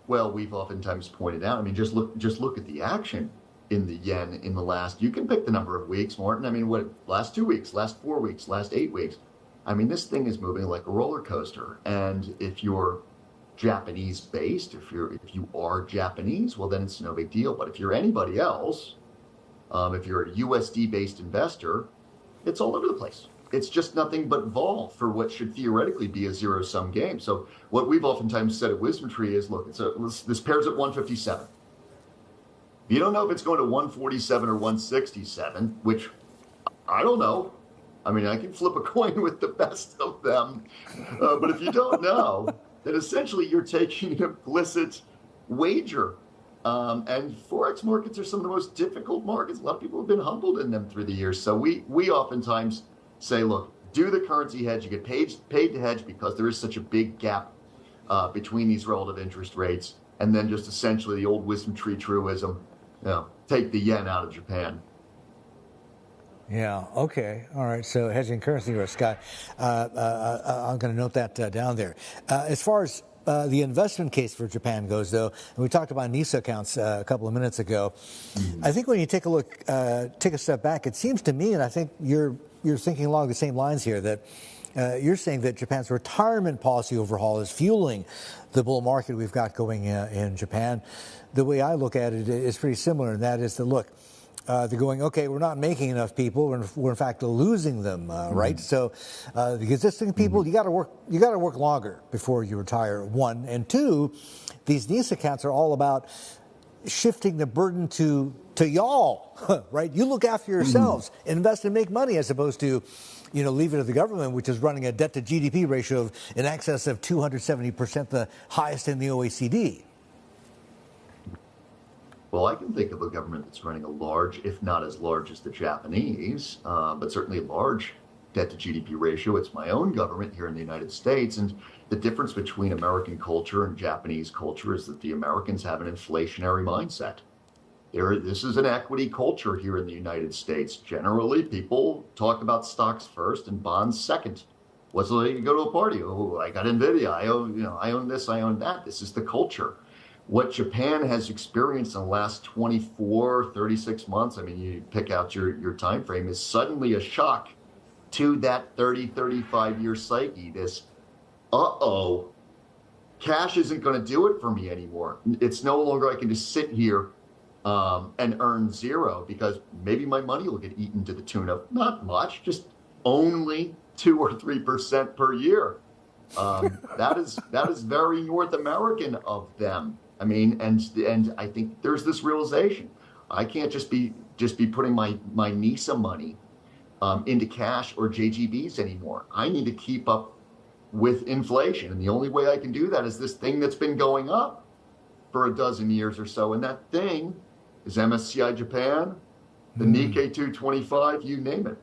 Well, we've oftentimes pointed out, I mean, just look at the action in the yen in the last, you can pick the number of weeks, Martin. I mean, what, last 2 weeks, last 4 weeks, last 8 weeks. I mean, this thing is moving like a roller coaster. And if you're Japanese based, if you are Japanese, well, then it's no big deal. But if you're anybody else, if you're a USD based investor, it's all over the place. It's just nothing but vol for what should theoretically be a zero-sum game. So what we've oftentimes said at WisdomTree is, look, this pair's at 157. You don't know if it's going to 147 or 167, which I don't know. I mean, I can flip a coin with the best of them. But if you don't know, then essentially you're taking an implicit wager. And Forex markets are some of the most difficult markets. A lot of people have been humbled in them through the years. So we oftentimes say, look, do the currency hedge. You get paid to hedge because there is such a big gap between these relative interest rates. And then just essentially the old WisdomTree truism, take the yen out of Japan. Yeah. Okay. All right. So hedging currency risk, Scott. I'm going to note that down there. As far as the investment case for Japan goes, though, and we talked about NISA accounts a couple of minutes ago. I think when you take a look, take a step back, it seems to me, and I think you're thinking along the same lines here, that you're saying that Japan's retirement policy overhaul is fueling the bull market we've got going in Japan. The way I look at it is pretty similar, and that is that, look, they're going, okay, we're not making enough people. We're in fact losing them, right? So the existing people, you got to work longer before you retire. One, and two, these NISA accounts are all about shifting the burden to y'all, right? You look after yourselves, invest and make money, as opposed to, leave it to the government, which is running a debt to GDP ratio of in excess of 270%, the highest in the OECD. Well, I can think of a government that's running a large, if not as large as the Japanese, but certainly a large debt to GDP ratio. It's my own government here in the United States. And the difference between American culture and Japanese culture is that the Americans have an inflationary mindset. This is an equity culture here in the United States. Generally, people talk about stocks first and bonds second. What's like you go to a party? Oh, I got NVIDIA. I own this, I own that. This is the culture. What Japan has experienced in the last 24, 36 months, I mean, you pick out your time frame, is suddenly a shock to that 30, 35-year psyche. This, cash isn't going to do it for me anymore. It's no longer I can just sit here and earn zero, because maybe my money will get eaten to the tune of not much, just only 2 or 3% per year. That is very North American of them. I mean, and I think there's this realization: I can't just be putting my NISA money into cash or JGBs anymore. I need to keep up with inflation, and the only way I can do that is this thing that's been going up for a dozen years or so, and that thing is MSCI Japan, the Nikkei 225, you name it.